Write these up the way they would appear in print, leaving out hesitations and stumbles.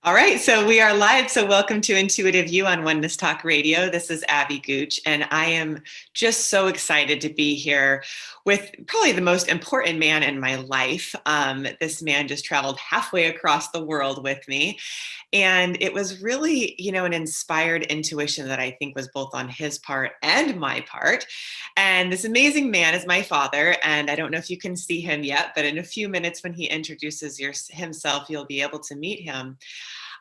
All right, so we are live. So welcome to Intuitive You on Oneness Talk Radio. This is Abby Gooch, and I am just so excited to be here with probably the most important man in my life. This man just traveled halfway across the world with me. And it was really, an inspired intuition that I think was both on his part and my part. And this amazing man is my father. And I don't know if you can see him yet, but in a few minutes when he introduces himself, you'll be able to meet him.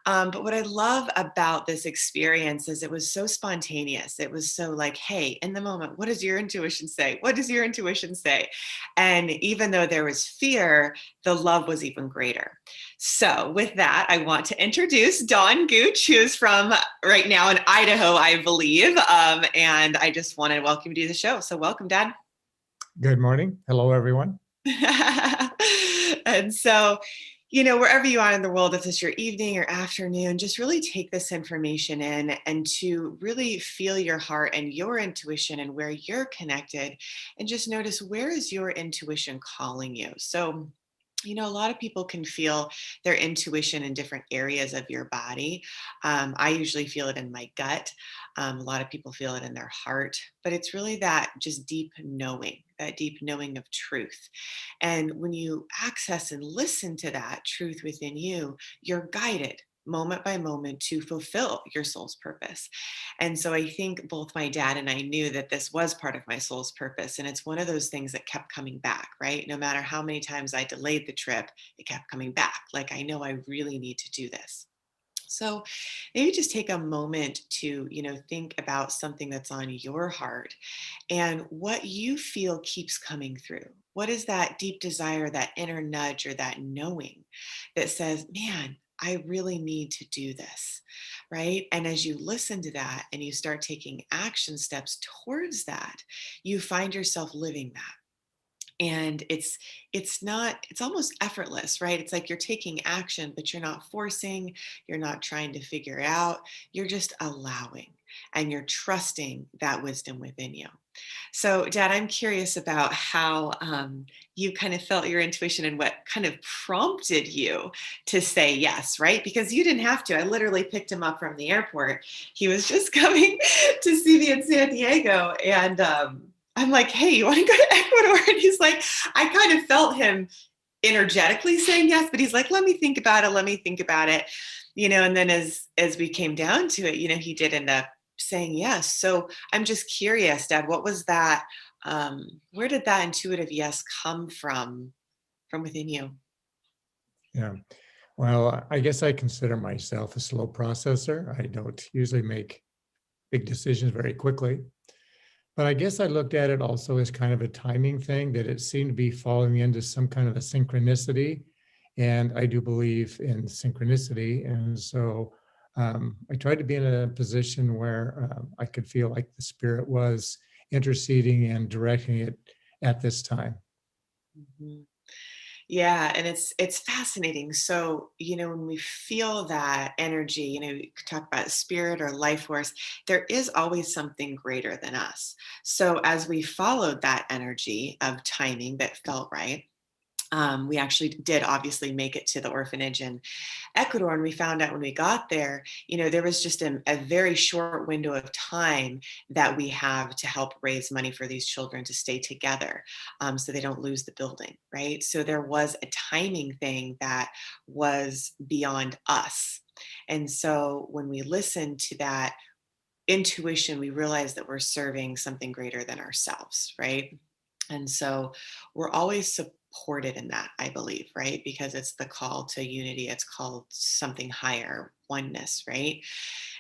But what I love about this experience is it was so spontaneous. It was so like, hey, in the moment, what does your intuition say? What does your intuition say? And even though there was fear, the love was even greater. So, with that, I want to introduce Don Gooch, who is from right now in Idaho, I believe. And I just want to welcome you to the show. So, welcome, Dad. Good morning. Hello, everyone. And so, wherever you are in the world, if it's your evening or afternoon, just really take this information in and to really feel your heart and your intuition and where you're connected, and just notice, where is your intuition calling you? So, a lot of people can feel their intuition in different areas of your body. I usually feel it in my gut. A lot of people feel it in their heart, but it's really that just deep knowing, that deep knowing of truth. And when you access and listen to that truth within you, you're guided moment by moment to fulfill your soul's purpose. And so I think both my dad and I knew that this was part of my soul's purpose. And it's one of those things that kept coming back, right? No matter how many times I delayed the trip, it kept coming back. Like, I know I really need to do this. So maybe just take a moment to, think about something that's on your heart and what you feel keeps coming through. What is that deep desire, that inner nudge, or that knowing that says, man, I really need to do this, right? And as you listen to that and you start taking action steps towards that, you find yourself living that. And it's almost effortless, right? It's like you're taking action, but you're not forcing, you're not trying to figure it out, you're just allowing, and you're trusting that wisdom within you. So, Dad, I'm curious about how you kind of felt your intuition and what kind of prompted you to say yes, right? Because you didn't have to. I literally picked him up from the airport. He was just coming to see me in San Diego. And I'm like, hey, you want to go to Ecuador? And he's like, I kind of felt him energetically saying yes, but he's like, let me think about it. Let me think about it. And then as we came down to it, he did end up saying yes. So I'm just curious, Dad, what was that? Where did that intuitive yes come from within you? Yeah. Well, I guess I consider myself a slow processor. I don't usually make big decisions very quickly. But I guess I looked at it also as kind of a timing thing, that it seemed to be falling into some kind of a synchronicity. And I do believe in synchronicity. And so I tried to be in a position where I could feel like the spirit was interceding and directing it at this time. Mhm. Yeah, and it's fascinating. So, when we feel that energy, you could talk about spirit or life force, there is always something greater than us. So, as we followed that energy of timing that felt right, we actually did obviously make it to the orphanage in Ecuador. And we found out when we got there, there was just a very short window of time that we have to help raise money for these children to stay together, so they don't lose the building, right? So there was a timing thing that was beyond us. And so when we listened to that intuition, we realized that we're serving something greater than ourselves, right? And so we're always supported in that, I believe, right? Because it's the call to unity, it's called something higher, oneness, right?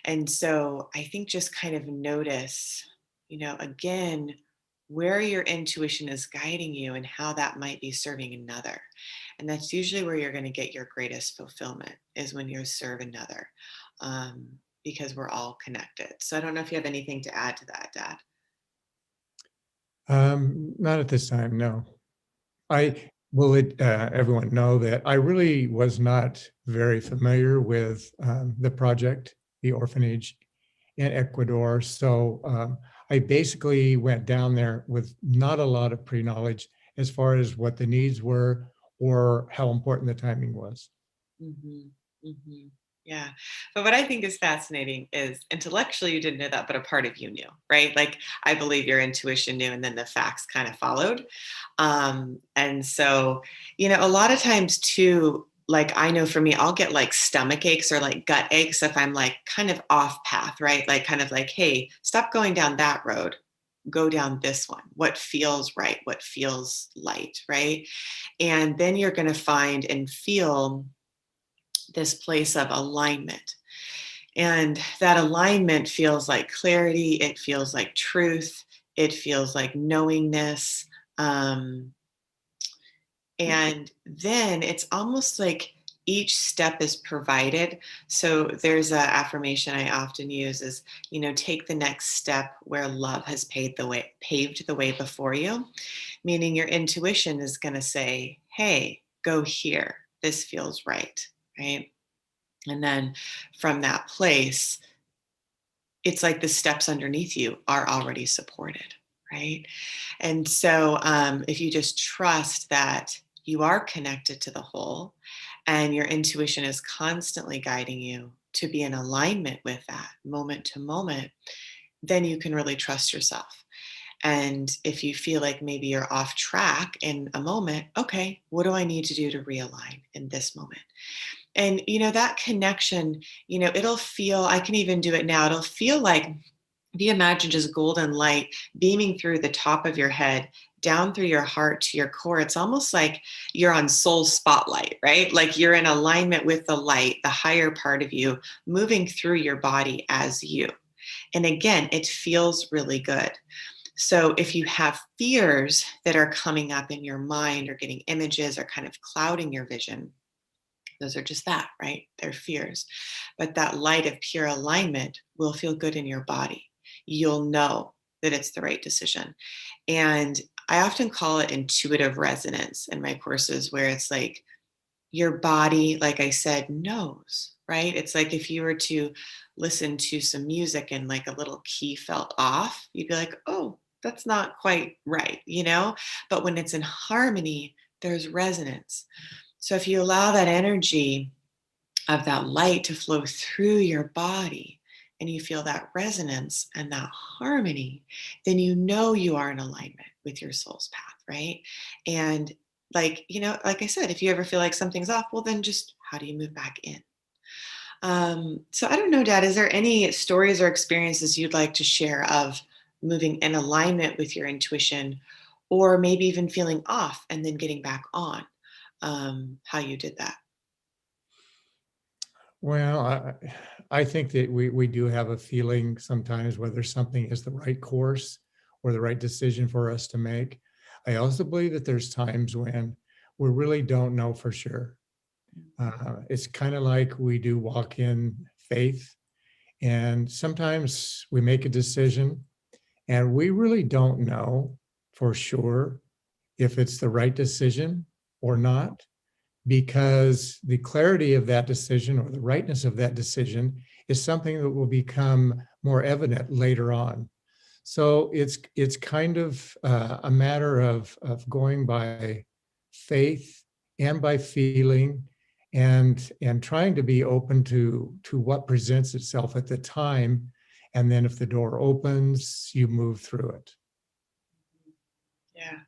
And so I think just kind of notice, again, where your intuition is guiding you and how that might be serving another. And that's usually where you're going to get your greatest fulfillment, is when you serve another, because we're all connected. So I don't know if you have anything to add to that, Dad. Not at this time, no. I will let everyone know that I really was not very familiar with the project, the orphanage in Ecuador. So I basically went down there with not a lot of pre-knowledge as far as what the needs were or how important the timing was. Mm-hmm. Mm-hmm. Yeah. But what I think is fascinating is intellectually you didn't know that, but a part of you knew, right? Like I believe your intuition knew and then the facts kind of followed. And so, a lot of times too, like I know for me, I'll get like stomach aches or like gut aches if I'm like kind of off path, right? Like kind of like, hey, stop going down that road. Go down this one. What feels right? What feels light, right? And then you're going to find and feel this place of alignment. And that alignment feels like clarity, it feels like truth, it feels like knowingness. Um, and then it's almost like each step is provided. So there's an affirmation I often use is, take the next step where love has paved the way before you, meaning your intuition is going to say, hey, go here. This feels right. Right. And then from that place, it's like the steps underneath you are already supported, right? And so if you just trust that you are connected to the whole and your intuition is constantly guiding you to be in alignment with that moment to moment, then you can really trust yourself. And if you feel like maybe you're off track in a moment, okay, what do I need to do to realign in this moment? And, that connection, it'll feel, I can even do it now. It'll feel like, if you imagine just golden light beaming through the top of your head, down through your heart to your core, it's almost like you're on soul spotlight, right? Like you're in alignment with the light, the higher part of you moving through your body as you. And again, it feels really good. So if you have fears that are coming up in your mind or getting images or kind of clouding your vision, those are just that, right? They're fears. But that light of pure alignment will feel good in your body. You'll know that it's the right decision. And I often call it intuitive resonance in my courses, where it's like your body, like I said, knows, right? It's like if you were to listen to some music and like a little key felt off, you'd be like, oh, that's not quite right, But when it's in harmony, there's resonance. So if you allow that energy of that light to flow through your body and you feel that resonance and that harmony, then you know you are in alignment with your soul's path, right? And like I said, if you ever feel like something's off, well, then just how do you move back in? So I don't know, Dad, is there any stories or experiences you'd like to share of moving in alignment with your intuition, or maybe even feeling off and then getting back on? How you did that? Well, I think that we do have a feeling sometimes whether something is the right course or the right decision for us to make. I also believe that there's times when we really don't know for sure. It's kind of like we do walk in faith, and sometimes we make a decision and we really don't know for sure if it's the right decision or not, because the clarity of that decision or the rightness of that decision is something that will become more evident later on. So it's kind of a matter of going by faith and by feeling, and trying to be open to what presents itself at the time. And then if the door opens, you move through it. Yeah.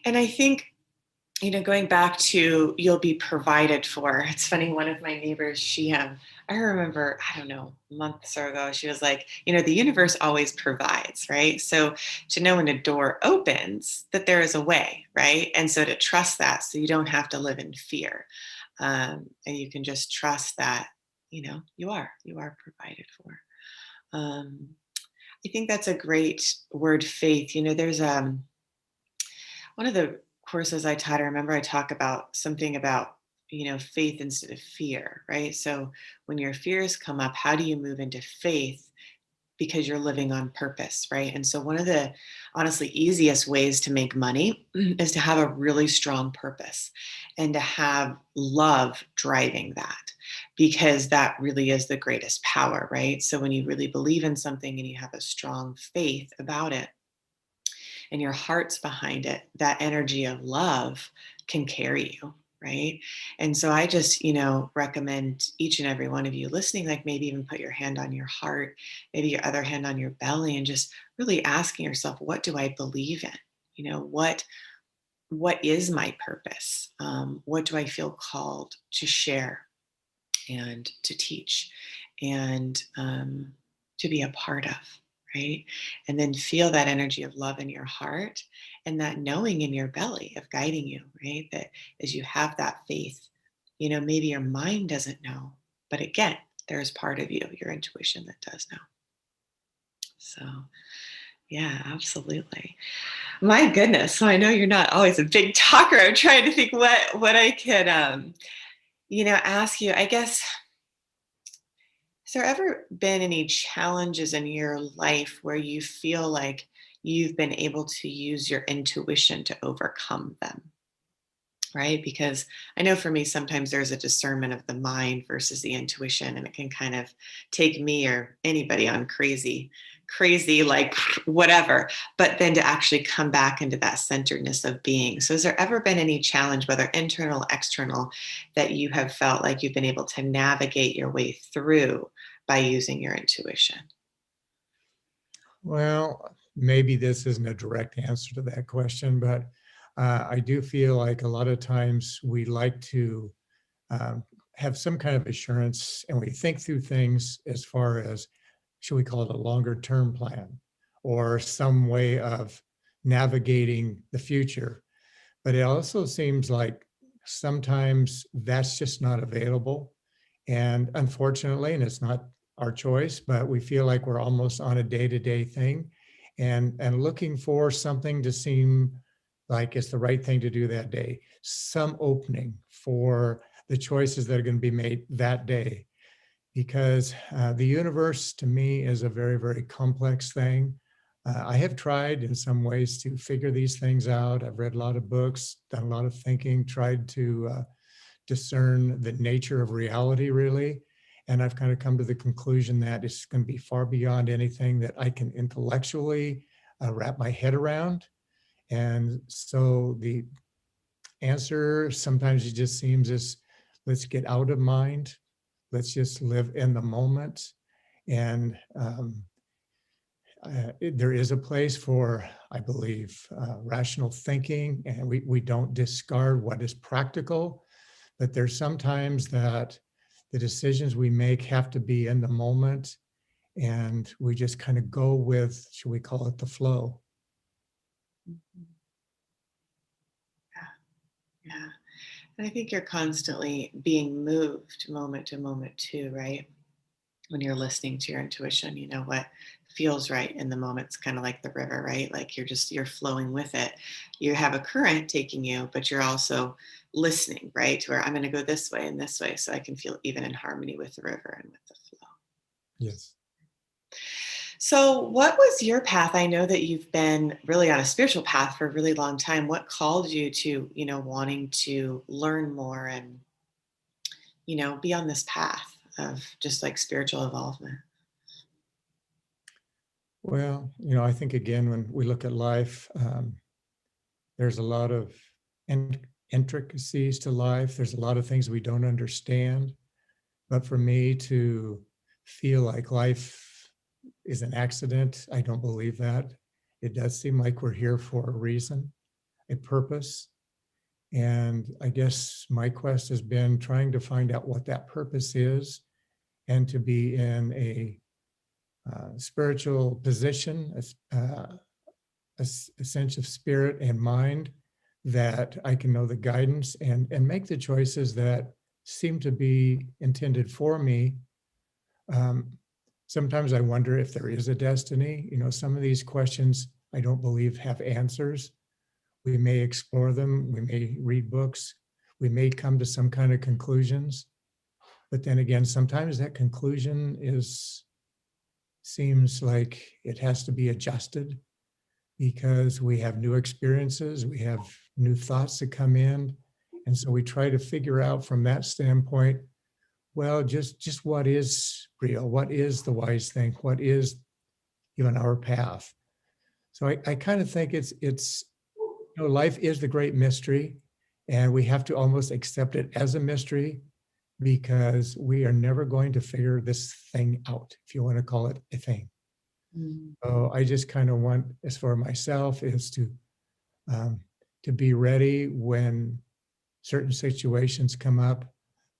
And I think, going back to you'll be provided for. It's funny, one of my neighbors, I remember, I don't know, months ago, she was like, the universe always provides, right? So to know when a door opens that there is a way, right? And so to trust that so you don't have to live in fear. And you can just trust that, you are provided for. Um, I think that's a great word, faith. There's one of the courses I taught, I remember I talk about something about, faith instead of fear, right? So when your fears come up, how do you move into faith? Because you're living on purpose, right? And so one of the honestly easiest ways to make money is to have a really strong purpose and to have love driving that, because that really is the greatest power, right? So when you really believe in something and you have a strong faith about it, and your heart's behind it, that energy of love can carry you. right? And so I just, recommend each and every one of you listening, like maybe even put your hand on your heart, maybe your other hand on your belly, and just really asking yourself, what do I believe in? What is my purpose? What do I feel called to share and to teach and to be a part of, right? And then feel that energy of love in your heart and that knowing in your belly of guiding you, right? That as you have that faith, maybe your mind doesn't know, but again, there's part of you, your intuition, that does know. So, yeah, absolutely. My goodness. So I know you're not always a big talker. I'm trying to think what I could ask you. I guess, has there ever been any challenges in your life where you feel like you've been able to use your intuition to overcome them? Right? Because I know for me, sometimes there's a discernment of the mind versus the intuition, and it can kind of take me or anybody on crazy, like whatever. But then to actually come back into that centeredness of being. So, has there ever been any challenge, whether internal, external, that you have felt like you've been able to navigate your way through by using your intuition? Well, maybe this isn't a direct answer to that question, but I do feel like a lot of times we like to um, have some kind of assurance and we think through things as far as, should we call it a longer term plan or some way of navigating the future. But it also seems like sometimes that's just not available. And unfortunately, and it's not our choice, but we feel like we're almost on a day-to-day thing and looking for something to seem like it's the right thing to do that day, some opening for the choices that are going to be made that day. Because the universe to me is a very, very complex thing. I have tried in some ways to figure these things out. I've read a lot of books, done a lot of thinking, tried to discern the nature of reality, really. And I've kind of come to the conclusion that it's going to be far beyond anything that I can intellectually wrap my head around. And so the answer sometimes it just seems as, let's get out of mind, let's just live in the moment. And there is a place for, I believe, rational thinking, and we don't discard what is practical, but there's sometimes that the decisions we make have to be in the moment, and we just kind of go with, should we call it the flow? Mhm. Yeah. Yeah. And I think you're constantly being moved moment to moment too, right? When you're listening to your intuition, what feels right in the moment. It's kind of like the river, right? Like you're flowing with it. You have a current taking you, but you're also listening, right? To where I'm going to go this way and this way so I can feel even in harmony with the river and with the flow. Yes. So, what was your path? I know that you've been really on a spiritual path for a really long time. What called you to, wanting to learn more and, be on this path of just like spiritual involvement? Well, I think again, when we look at life, there's a lot of intricacies to life. There's a lot of things we don't understand. But for me to feel like life is an accident, I don't believe that. It does seem like we're here for a reason, a purpose. And I guess my quest has been trying to find out what that purpose is and to be in a spiritual position, a sense of spirit and mind that I can know the guidance and make the choices that seem to be intended for me. Um, Sometimes I wonder if there is a destiny. Some of these questions I don't believe have answers. We may explore them, we may read books, we may come to some kind of conclusions. But then again, sometimes that conclusion seems like it has to be adjusted because we have new experiences, we have new thoughts that come in. And so we try to figure out from that standpoint, well, just what is real? What is the wise thing? What is even our path? So I kind of think it's life is the great mystery. And we have to almost accept it as a mystery because we are never going to figure this thing out, if you want to call it a thing. Mm. So I just kind of want, as for myself, is um, to be ready when certain situations come up,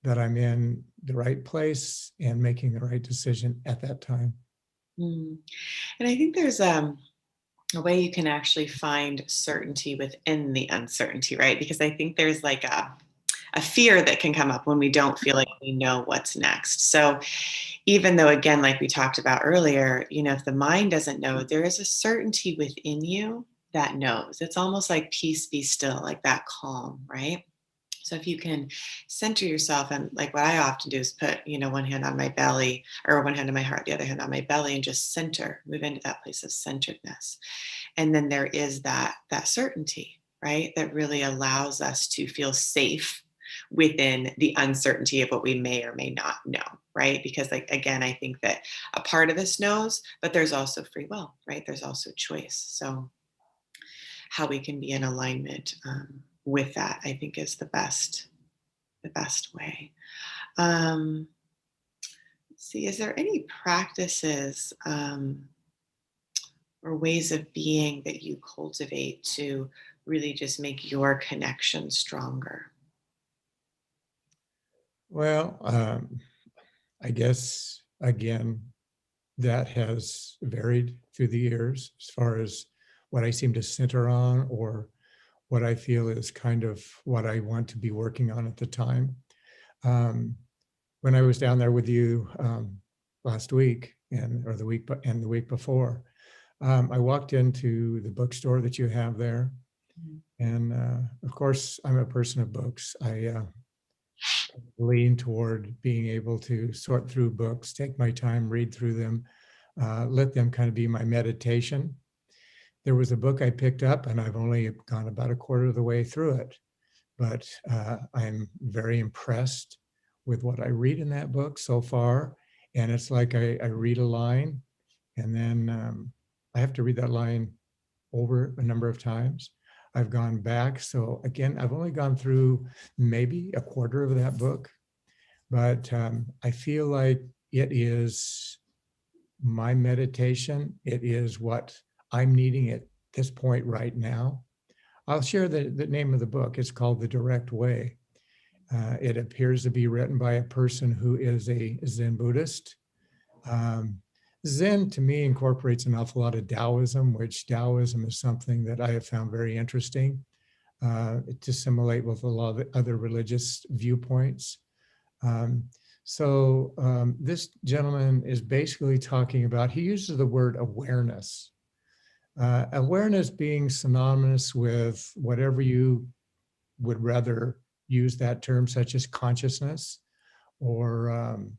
that I'm in the right place and making the right decision at that time. Mm. And I think there's a way you can actually find certainty within the uncertainty, right? Because I think there's like a fear that can come up when we don't feel like we know what's next. So even though, again, like we talked about earlier, if the mind doesn't know, there is a certainty within you that knows. It's almost like peace be still, like that calm, right? So if you can center yourself, and like what I often do is put, one hand on my belly or one hand on my heart, the other hand on my belly, and just center, move into that place of centeredness. And then there is that certainty, right? That really allows us to feel safe within the uncertainty of what we may or may not know, right? Because like again, I think that a part of us knows, but there's also free will, right? There's also choice. So how we can be in alignment with that, I think, is the best way. Um, let's see, is there any practices or ways of being that you cultivate to really just make your connection stronger? Well, I guess again, that has varied through the years as far as what I seem to center on or what I feel is kind of what I want to be working on at the time. Um, when I was down there with you last week and the week before, I walked into the bookstore that you have there, Mhm. and of course, I'm a person of books. I lean toward being able to sort through books, take my time, read through them, let them kind of be my meditation. There was a book I picked up, and I've only gone about a quarter of the way through it, but I'm very impressed with what I read in that book so far. And it's like I read a line, and then I have to read that line over a number of times. I've gone back. So again, I've only gone through maybe a quarter of that book, but I feel like it is my meditation. It is what I'm needing at this point right now. I'll share the name of the book. It's called The Direct Way. It appears to be written by a person who is a Zen Buddhist. Um, Zen to me incorporates an awful lot of Taoism, which Taoism is something that I have found very interesting to assimilate with a lot of other religious viewpoints. Um, this gentleman is basically talking about, he uses the word awareness. Awareness being synonymous with whatever you would rather use that term, such as consciousness or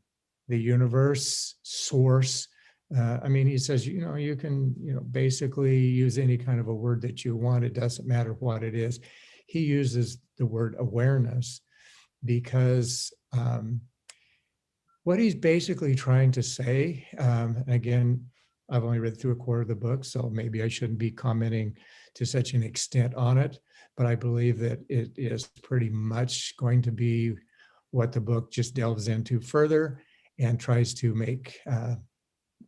the universe, source. I mean, he says, you can, basically use any kind of a word that you want. It doesn't matter what it is. He uses the word awareness because what he's basically trying to say, again, I've only read through a quarter of the book, so maybe I shouldn't be commenting to such an extent on it, but I believe that it is pretty much going to be what the book just delves into further and tries to make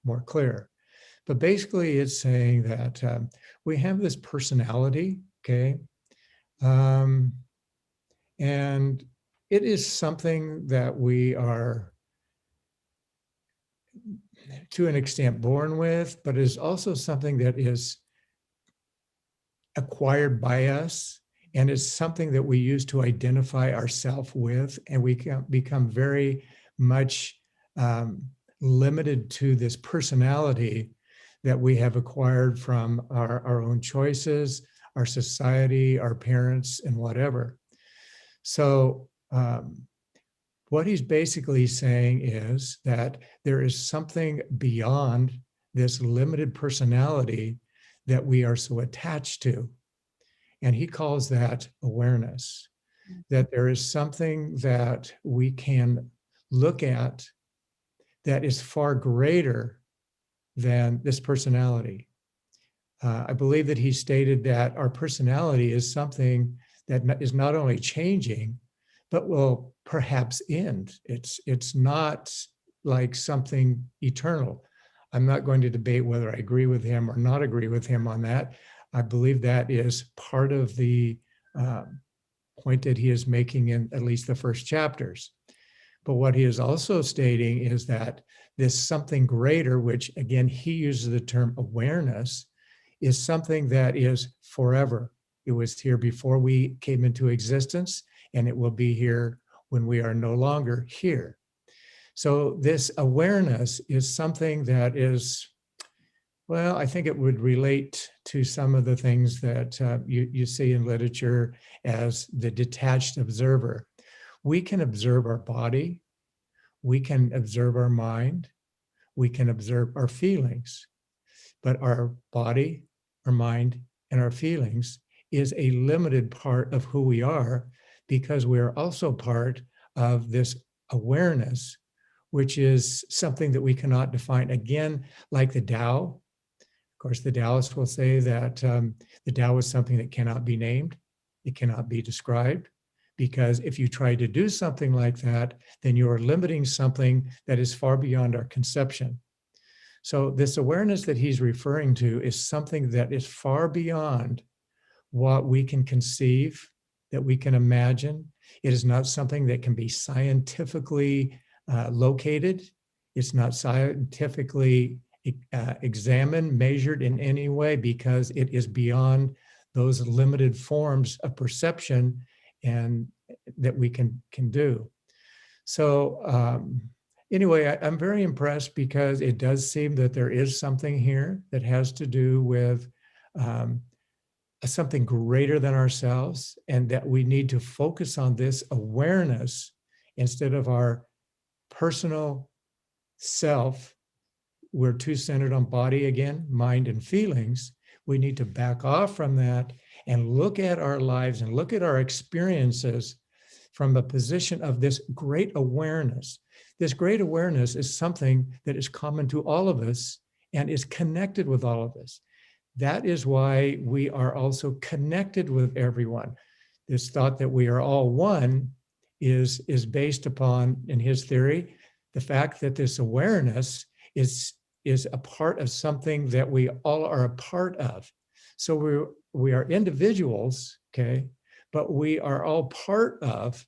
more clear. But basically, it's saying that we have this personality, okay? Um, and it is something that we are to an extent born with, but is also something that is acquired by us and is something that we use to identify ourselves with. And we can become very much limited to this personality that we have acquired from our own choices, our society, our parents, and whatever. So, what he's basically saying is that there is something beyond this limited personality that we are so attached to. And he calls that awareness, that there is something that we can look at that is far greater than this personality. I believe that he stated that our personality is something that is not only changing, but will perhaps end. It's not like something eternal. I'm not going to debate whether I agree with him or not agree with him on that. I believe that is part of the point that he is making in at least the first chapters. But what he is also stating is that this something greater, which again, he uses the term awareness, is something that is forever. It was here before we came into existence, and it will be here when we are no longer here. So this awareness is something that is, well, I think it would relate to some of the things that you see in literature as the detached observer. We can observe our body, we can observe our mind, we can observe our feelings, but our body, our mind, and our feelings is a limited part of who we are, because we are also part of this awareness, which is something that we cannot define. Again, like the Tao. Of course, the Taoists will say that the Tao is something that cannot be named, it cannot be described, because if you try to do something like that, then you are limiting something that is far beyond our conception. So this awareness that he's referring to is something that is far beyond what we can conceive, that we can imagine. It is not something that can be scientifically located. It's not scientifically examined, measured in any way, because it is beyond those limited forms of perception and that we can do. So anyway, I'm very impressed, because it does seem that there is something here that has to do with something greater than ourselves, and that we need to focus on this awareness instead of our personal self. We're too centered on body again, mind and feelings. We need to back off from that and look at our lives and look at our experiences from a position of this great awareness. This great awareness is something that is common to all of us and is connected with all of us. That is why we are also connected with everyone. This thought that we are all one is based upon, in his theory, the fact that this awareness is a part of something that we all are a part of. So we are individuals, okay, but we are all part of,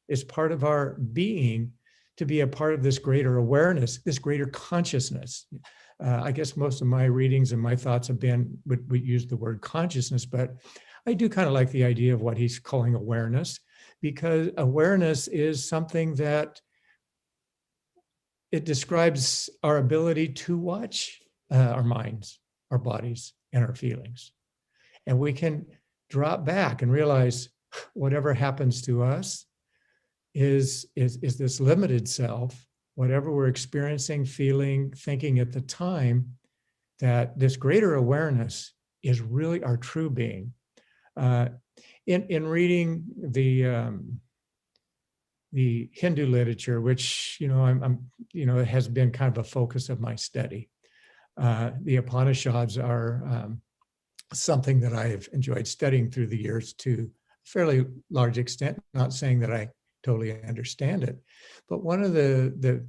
is part of our being, to be a part of this greater awareness, this greater consciousness. I guess most of my readings and my thoughts have been, we use the word consciousness, but I do kind of like the idea of what he's calling awareness, because awareness is something that it describes our ability to watch our minds, our bodies, and our feelings. And we can drop back and realize whatever happens to us is this limited self, whatever we're experiencing, feeling, thinking at the time, that this greater awareness is really our true being. In reading the Hindu literature, which it has been kind of a focus of my study. The Upanishads are something that I've enjoyed studying through the years to a fairly large extent. Not saying that I totally understand it, but one of the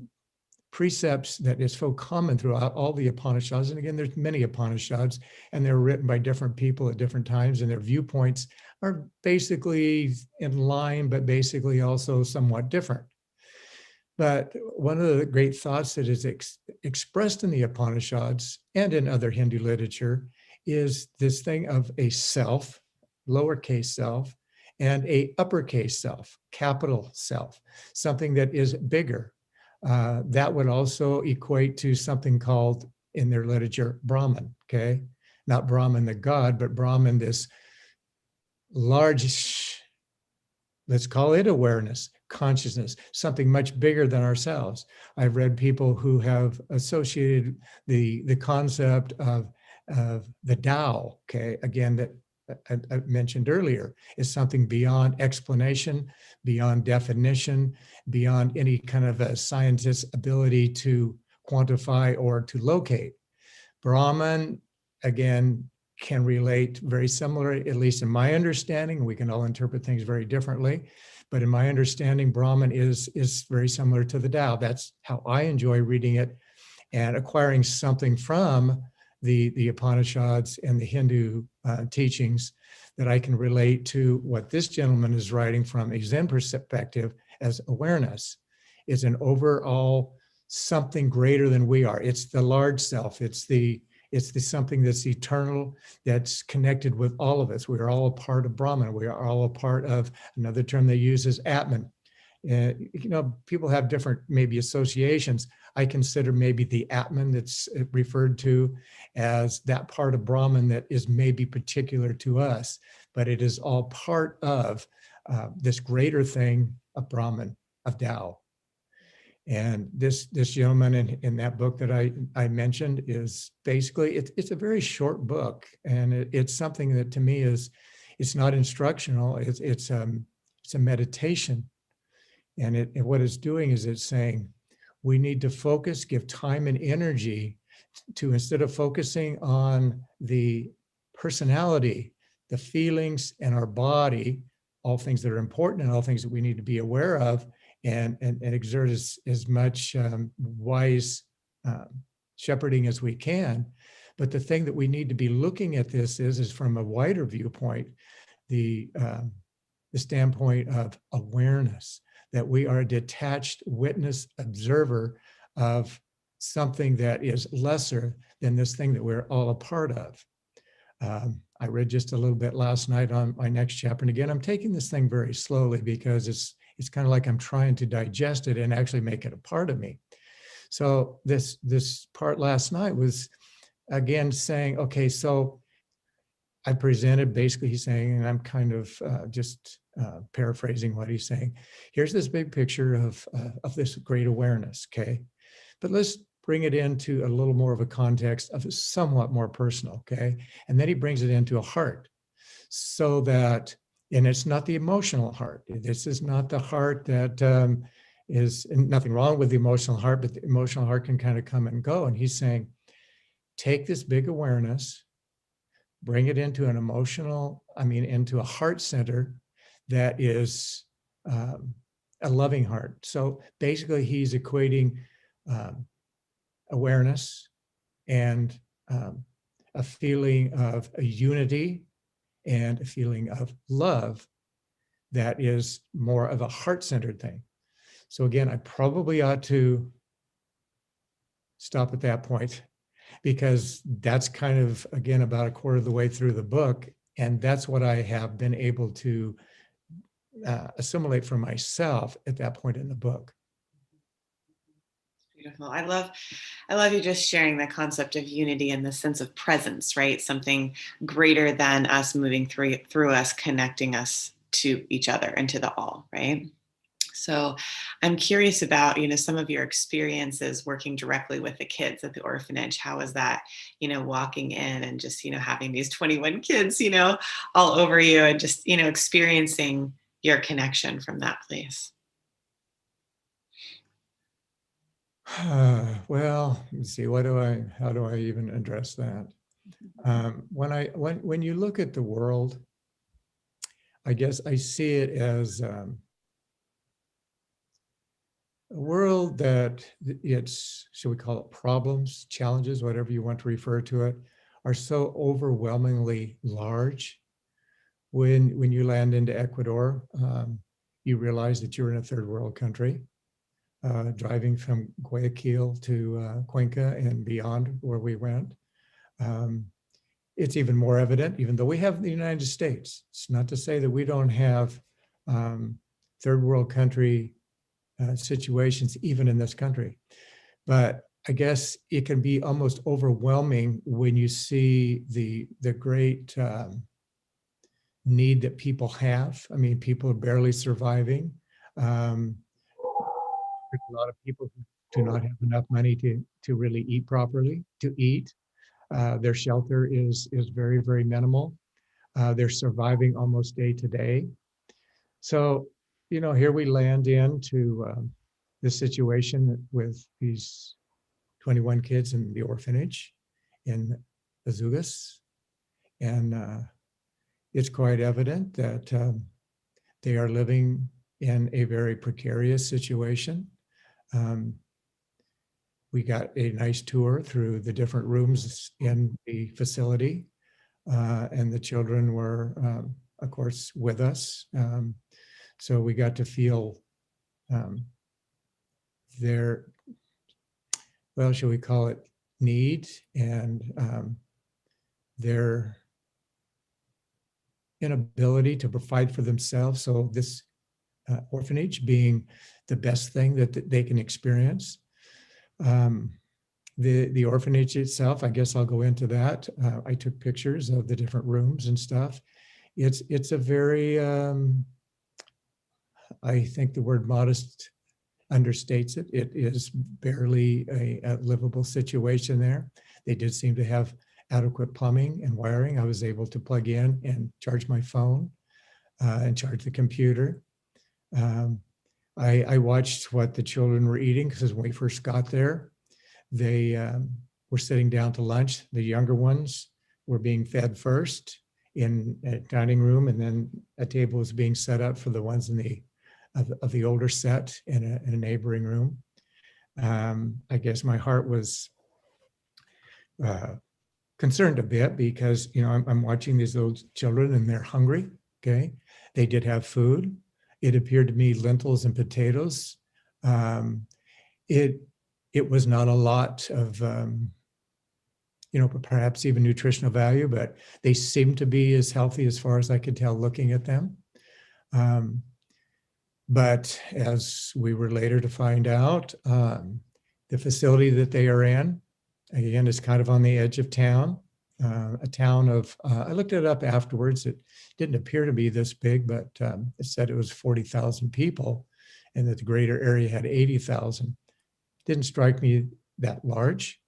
precepts that is so common throughout all the Upanishads, and again, there's many Upanishads, and they're written by different people at different times, and their viewpoints are basically in line, but basically also somewhat different. But one of the great thoughts that is expressed in the Upanishads and in other Hindu literature is this thing of a self, lowercase self, and a uppercase self, capital self, something that is bigger. That would also equate to something called, in their literature, Brahman, okay? Not Brahman the God, but Brahman, this large, let's call it awareness, consciousness, something much bigger than ourselves. I've read people who have associated the concept of the Tao, okay, again, that I mentioned earlier, is something beyond explanation, beyond definition, beyond any kind of a scientist's ability to quantify or to locate. Brahman, again, can relate very similar, at least in my understanding. We can all interpret things very differently, but in my understanding, Brahman is very similar to the Tao. That's how I enjoy reading it and acquiring something from the Upanishads and the Hindu teachings that I can relate to what this gentleman is writing from a Zen perspective as awareness. It's an overall something greater than we are. It's the large self. It's the something that's eternal, that's connected with all of us. We are all a part of Brahman. We are all a part of, another term they use is Atman. People have different maybe associations. I consider maybe the Atman that's referred to as that part of Brahman that is maybe particular to us, but it is all part of this greater thing of Brahman, of Tao. And this gentleman in that book that I mentioned is basically, it's a very short book, and it's something that to me is, it's not instructional. It's a meditation, and what it's doing is it's saying we need to focus, give time and energy to, instead of focusing on the personality, the feelings, and our body, all things that are important and all things that we need to be aware of, and exert as much wise shepherding as we can. But the thing that we need to be looking at this is from a wider viewpoint, the standpoint of awareness, that we are a detached witness, observer of something that is lesser than this thing that we're all a part of. I read just a little bit last night on my next chapter. And again, I'm taking this thing very slowly because it's kind of like I'm trying to digest it and actually make it a part of me. So this part last night was, again, saying, okay, so I presented, basically he's saying, and I'm kind of just paraphrasing what he's saying. Here's this big picture of this great awareness, okay? But let's bring it into a little more of a context of somewhat more personal, okay? And then he brings it into a heart, so that, and it's not the emotional heart. This is not the heart that is, nothing wrong with the emotional heart, but the emotional heart can kind of come and go. And he's saying, take this big awareness, bring it into an emotional, into a heart center that is a loving heart. So basically he's equating awareness and a feeling of a unity and a feeling of love that is more of a heart-centered thing. So again, I probably ought to stop at that point, because that's kind of, again, about a quarter of the way through the book. And that's what I have been able to assimilate for myself at that point in the book. Beautiful. I love you just sharing the concept of unity and the sense of presence, right? Something greater than us, moving through us, connecting us to each other and to the all, right? So I'm curious about, some of your experiences working directly with the kids at the orphanage. How was that, walking in and just, having these 21 kids, all over you, and just, experiencing your connection from that place? Well, let's see, how do I even address that? When you look at the world, I guess I see it as a world that its, shall we call it, problems, challenges, whatever you want to refer to it, are so overwhelmingly large. When you land into Ecuador, you realize that you're in a third world country. Driving from Guayaquil to Cuenca and beyond where we went. It's even more evident, even though we have the United States. It's not to say that we don't have third world country situations, even in this country. But I guess it can be almost overwhelming when you see the great need that people have. People are barely surviving. There's a lot of people who do not have enough money to really eat properly, to eat. Their shelter is very, very minimal. They're surviving almost day to day. So, here we land into this situation with these 21 kids in the orphanage in Azugas. And it's quite evident that they are living in a very precarious situation. Um, we got a nice tour through the different rooms in the facility, and the children were, of course, with us. So we got to feel um, their, well, shall we call it, need, and their inability to provide for themselves. So this orphanage being the best thing that they can experience. The orphanage itself, I guess I'll go into that. I took pictures of the different rooms and stuff. It's a very, I think the word modest understates it. It is barely a livable situation there. They did seem to have adequate plumbing and wiring. I was able to plug in and charge my phone and charge the computer. I watched what the children were eating because when we first got there, they were sitting down to lunch. The younger ones were being fed first in a dining room, and then a table was being set up for the ones in the older set in a neighboring room. I guess my heart was concerned a bit because, you know, I'm watching these little children and they're hungry. Okay, they did have food. It appeared to me lentils and potatoes. It was not a lot of you know, perhaps even nutritional value, but they seemed to be as healthy as far as I could tell looking at them. But as we were later to find out, the facility that they are in, again, is kind of on the edge of town, a town of, I looked it up afterwards. It didn't appear to be this big, but it said it was 40,000 people and that the greater area had 80,000. Didn't strike me that large,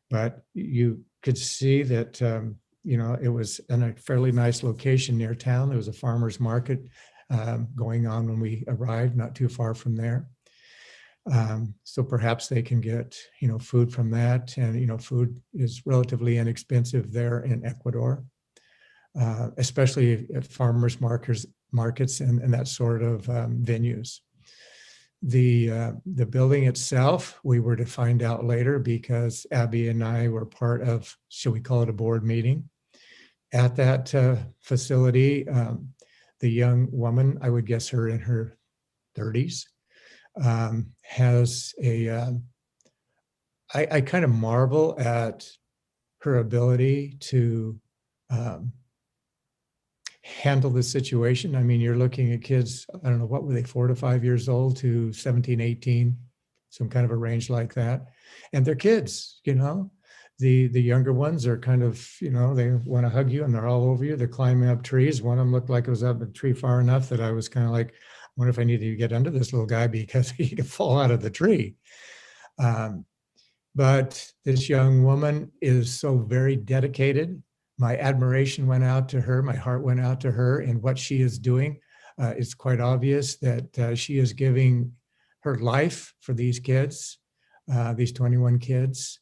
but you could see that, you know, it was in a fairly nice location near town. There was a farmer's market going on when we arrived, not too far from there. So perhaps they can get, you know, food from that. And, you know, food is relatively inexpensive there in Ecuador, especially at farmers markets and that sort of venues. The building itself, we were to find out later because Abby and I were part of, shall we call it a board meeting at that facility. The young woman, I would guess her in her 30s, has a, I kind of marvel at her ability to handle the situation. I mean, you're looking at kids, I don't know, what were they, 4 to 5 years old to 17, 18, some kind of a range like that. And they're kids, you know. The younger ones are kind of, you know, they want to hug you and they're all over you. They're climbing up trees. One of them looked like it was up a tree far enough that I was kind of like, I wonder if I need to get under this little guy because he could fall out of the tree. But this young woman is so very dedicated. My admiration went out to her. My heart went out to her in what she is doing. It's quite obvious that she is giving her life for these kids, these 21 kids.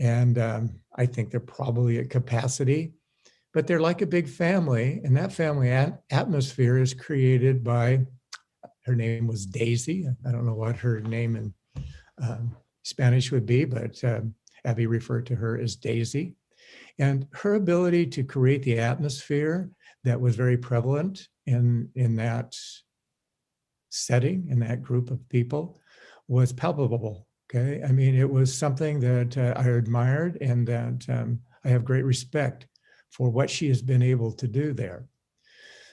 And I think they're probably at capacity, but they're like a big family. And that family atmosphere is created by, her name was Daisy. I don't know what her name in Spanish would be, but Abby referred to her as Daisy. And her ability to create the atmosphere that was very prevalent in that setting, in that group of people, was palpable. Okay. I mean, it was something that I admired and that I have great respect for what she has been able to do there.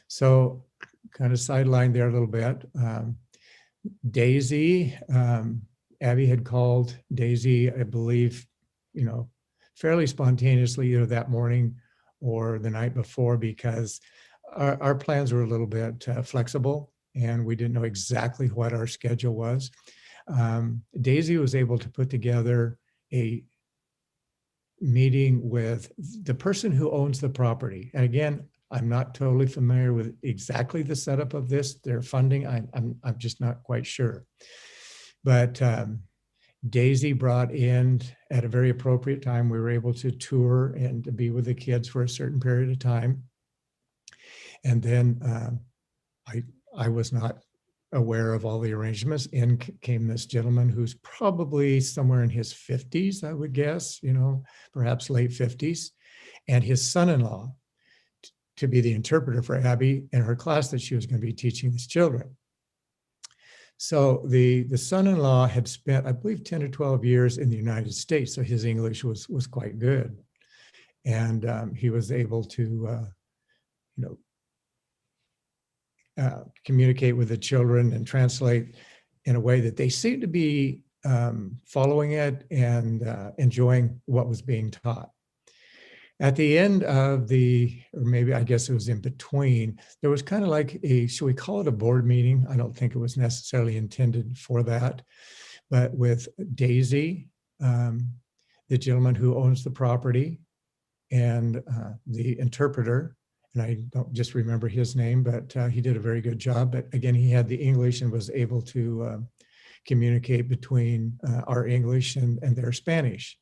So, kind of sidelined there a little bit. Daisy, Abby had called Daisy, I believe, you know, fairly spontaneously, either that morning or the night before, because our plans were a little bit flexible and we didn't know exactly what our schedule was. Daisy was able to put together a meeting with the person who owns the property. And again, I'm not totally familiar with exactly the setup of this, their funding. I'm just not quite sure. But Daisy brought in at a very appropriate time. We were able to tour and to be with the kids for a certain period of time. And then I was not aware of all the arrangements. In came this gentleman who's probably somewhere in his 50s, I would guess, perhaps late 50s, and his son-in-law to be the interpreter for Abby in her class that she was going to be teaching these children. So the son-in-law had spent, I believe, 10 or 12 years in the United States, so his English was quite good. And he was able to, communicate with the children and translate in a way that they seemed to be following it and enjoying what was being taught. At the end of or maybe I guess it was in between, there was kind of like should we call it a board meeting? I don't think it was necessarily intended for that, but with Daisy, the gentleman who owns the property, and the interpreter, and I don't just remember his name, but he did a very good job. But again, he had the English and was able to communicate between our English and their Spanish.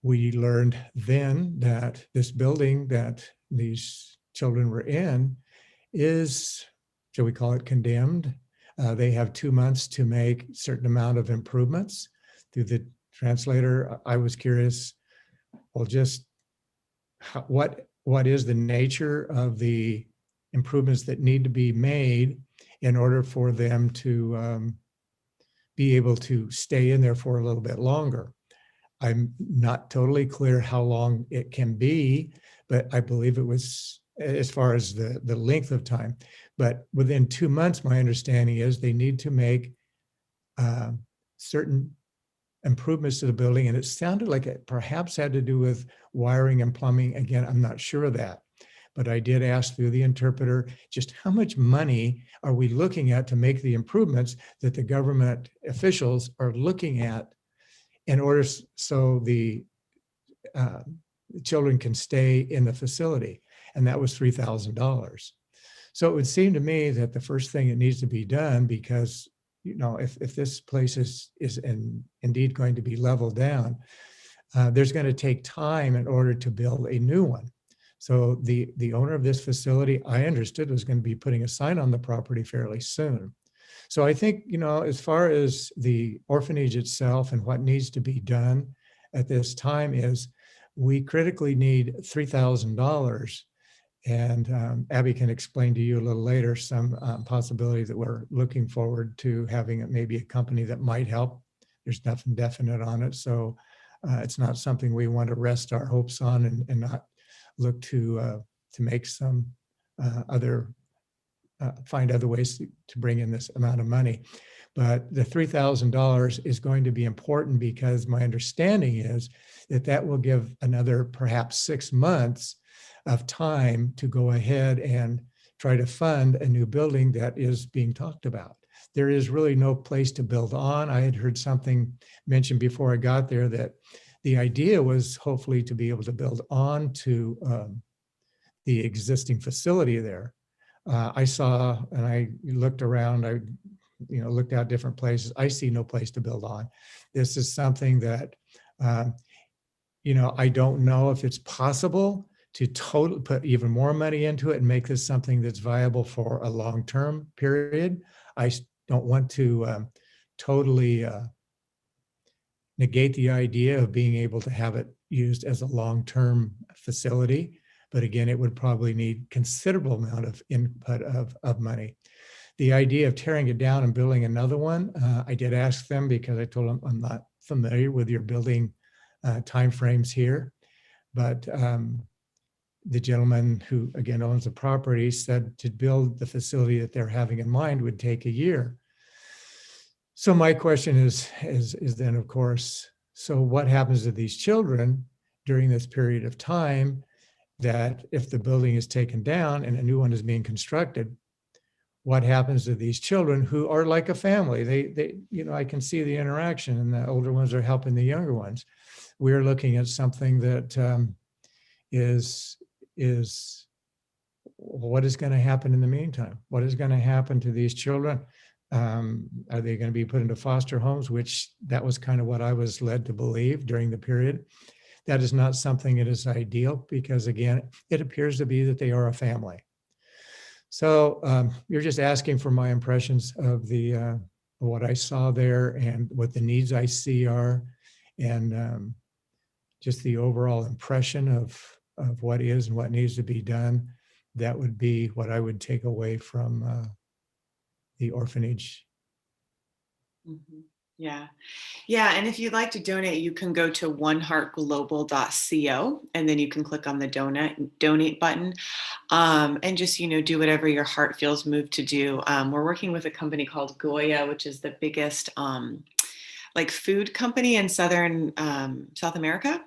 We learned then that this building that these children were in is, shall we call it, condemned. They have 2 months to make a certain amount of improvements. Through the translator, I was curious, well, just what is the nature of the improvements that need to be made in order for them to be able to stay in there for a little bit longer. I'm not totally clear how long it can be, but I believe it was, as far as the length of time, but within 2 months, my understanding is they need to make certain improvements to the building. And it sounded like it perhaps had to do with wiring and plumbing. Again, I'm not sure of that, but I did ask through the interpreter, just how much money are we looking at to make the improvements that the government officials are looking at in order so the children can stay in the facility? And that was $3,000. So it would seem to me that the first thing that needs to be done, because if this place is indeed going to be leveled down, there's going to take time in order to build a new one. So the owner of this facility, I understood, was going to be putting a sign on the property fairly soon. So I think, as far as the orphanage itself and what needs to be done at this time is we critically need $3,000. And Abby can explain to you a little later some possibility that we're looking forward to having maybe a company that might help. There's nothing definite on it. So it's not something we want to rest our hopes on and not look to make some find other ways to bring in this amount of money. But the $3,000 is going to be important because my understanding is that will give another perhaps 6 months of time to go ahead and try to fund a new building that is being talked about. There is really no place to build on. I had heard something mentioned before I got there that the idea was hopefully to be able to build on to the existing facility there. I saw, and I looked around, I looked at different places. I see no place to build on. This is something that, I don't know if it's possible to put even more money into it and make this something that's viable for a long-term period. I don't want to totally negate the idea of being able to have it used as a long-term facility. But again, it would probably need considerable amount of input of money. The idea of tearing it down and building another one, I did ask them because I told them I'm not familiar with your building timeframes here. But the gentleman who, again, owns the property said to build the facility that they're having in mind would take a year. So my question is then, of course, so what happens to these children during this period of time that if the building is taken down and a new one is being constructed, what happens to these children who are like a family? They I can see the interaction, and the older ones are helping the younger ones. We're looking at something that is what is going to happen in the meantime? What is going to happen to these children? Are they going to be put into foster homes? Which that was kind of what I was led to believe during the period. That is not something that is ideal because, again, it appears to be that they are a family. So you're just asking for my impressions of the what I saw there and what the needs I see are, and just the overall impression of what is and what needs to be done. That would be what I would take away from the orphanage. Mhm. Yeah. Yeah. And if you'd like to donate, you can go to oneheartglobal.co and then you can click on the donate button, and just, do whatever your heart feels moved to do. We're working with a company called Goya, which is the biggest like food company in southern South America.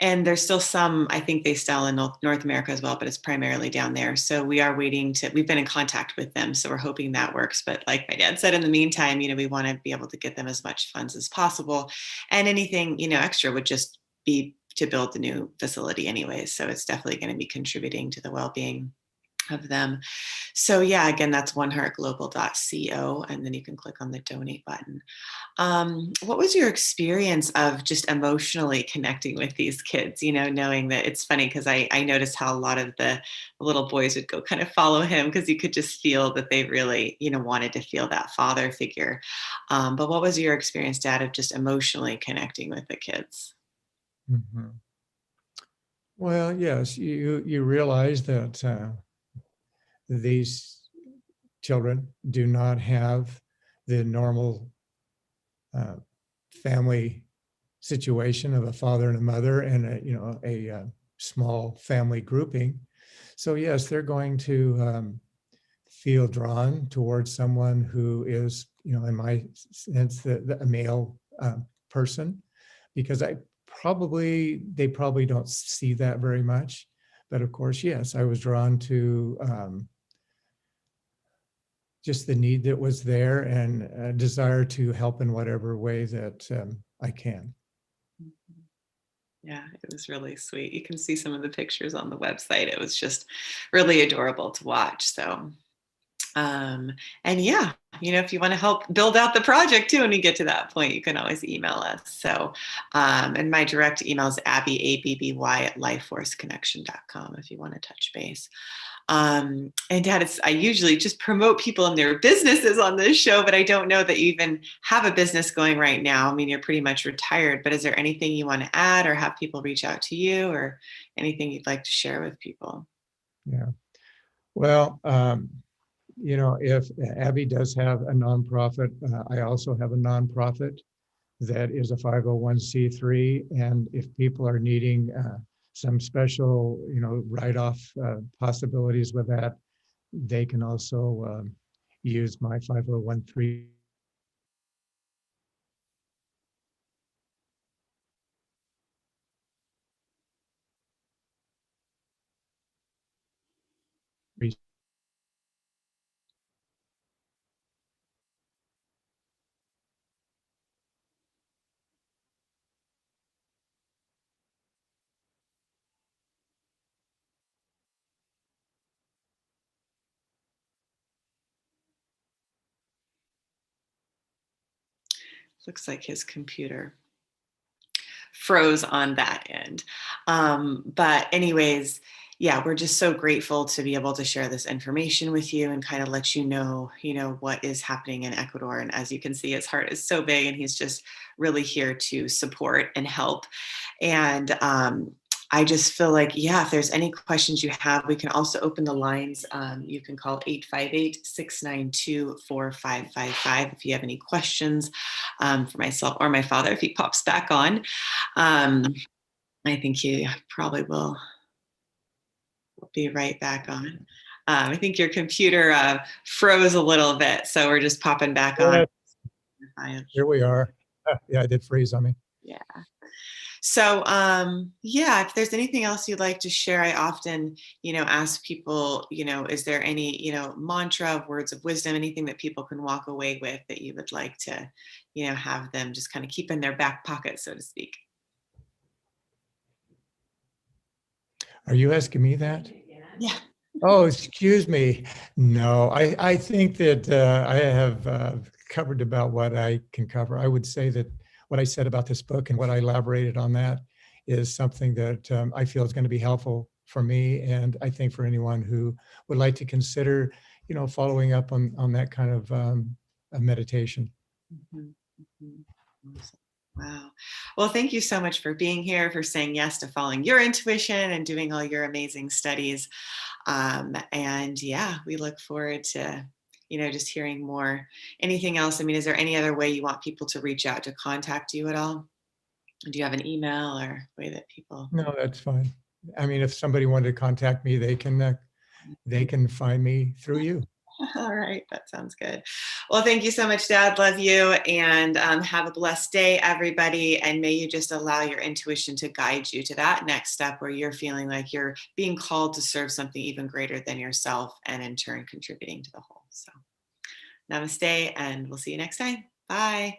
And there's still some, I think they sell in North America as well, but it's primarily down there. So we are we've been in contact with them. So we're hoping that works. But like my dad said, in the meantime, we want to be able to get them as much funds as possible. And anything, extra would just be to build the new facility anyways. So it's definitely going to be contributing to the well-being of them. So yeah, again, that's oneheartglobal.co. And then you can click on the donate button. What was your experience of just emotionally connecting with these kids? Knowing that it's funny because I noticed how a lot of the little boys would go kind of follow him because you could just feel that they really, wanted to feel that father figure. But what was your experience, Dad, of just emotionally connecting with the kids? Mhm. Well, yes, you realize that these children do not have the normal uh, family situation of a father and a mother and a small family grouping. So yes, they're going to feel drawn towards someone who is, in my sense, a male person, because they probably don't see that very much. But of course, yes, I was drawn to just the need that was there and a desire to help in whatever way that I can. Yeah, it was really sweet. You can see some of the pictures on the website. It was just really adorable to watch. So Um, and yeah, if you want to help build out the project too, when you get to that point, you can always email us. So, and my direct email is Abby, ABBY at lifeforceconnection.com if you want to touch base. And Dad, I usually just promote people and their businesses on this show, but I don't know that you even have a business going right now. I mean, you're pretty much retired, but is there anything you want to add or have people reach out to you or anything you'd like to share with people? Yeah. Well, if Abby does have a nonprofit, I also have a nonprofit that is a 501c3. And if people are needing some special, write-off possibilities with that, they can also use my 501(c)(3). Looks like his computer froze on that end. But anyways, yeah, we're just so grateful to be able to share this information with you and kind of let what is happening in Ecuador. And as you can see, his heart is so big and he's just really here to support and help. And I just feel like, yeah, if there's any questions you have, we can also open the lines. You can call 858-692-4555 if you have any questions for myself or my father if he pops back on. Um, I think he probably will be right back on. I think your computer froze a little bit, so we're just popping back on. Yeah, here we are. Yeah, it did freeze on me. Yeah. So, yeah, if there's anything else you'd like to share, I often, ask people, is there any, mantra, words of wisdom, anything that people can walk away with that you would like to, have them just kind of keep in their back pocket, so to speak? Are you asking me that? Yeah. Oh, excuse me. No, I think that I have covered about what I can cover. I would say that what I said about this book and what I elaborated on that is something that I feel is going to be helpful for me, and I think for anyone who would like to consider, following up on that kind of a meditation. Mhm, mhm. Awesome. Wow. Well, thank you so much for being here, for saying yes to following your intuition and doing all your amazing studies. And yeah, we look forward to, just hearing more. Anything else? I mean, is there any other way you want people to reach out to contact you at all? Do you have an email or way that people? No, that's fine. I mean, if somebody wanted to contact me, they can find me through you. All right, that sounds good. Well, thank you so much, Dad. Love you. And have a blessed day, everybody. And may you just allow your intuition to guide you to that next step where you're feeling like you're being called to serve something even greater than yourself and in turn contributing to the whole. So, namaste, and we'll see you next time. Bye.